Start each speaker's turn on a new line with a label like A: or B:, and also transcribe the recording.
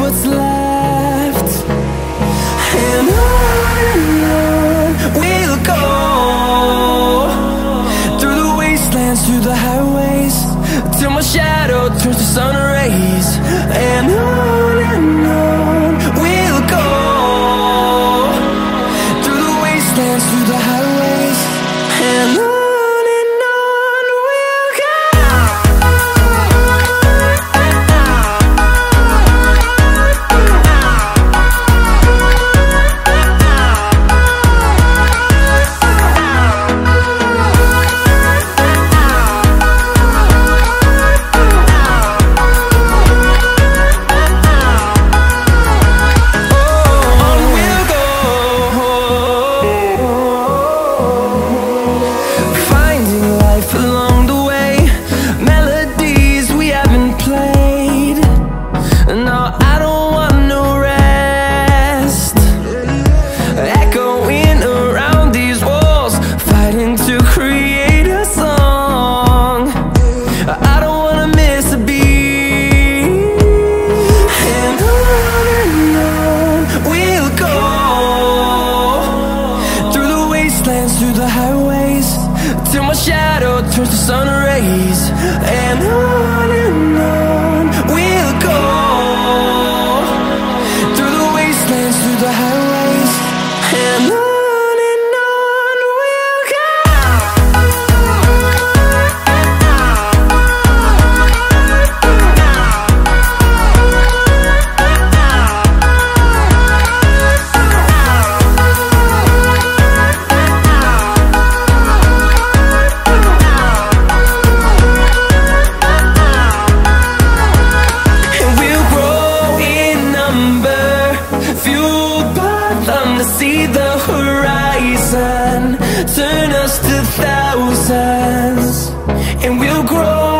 A: what's left. And on we'll go, through the wastelands, through the highways, till my shadow turns to sun rays. And on we'll go, through the wastelands, through the highways, and on we'll go. Through the highways, till my shadow turns to sun rays. And on we'll go, through the wastelands, through the highways, and on we'll go. See the horizon turn us to thousands, and we'll grow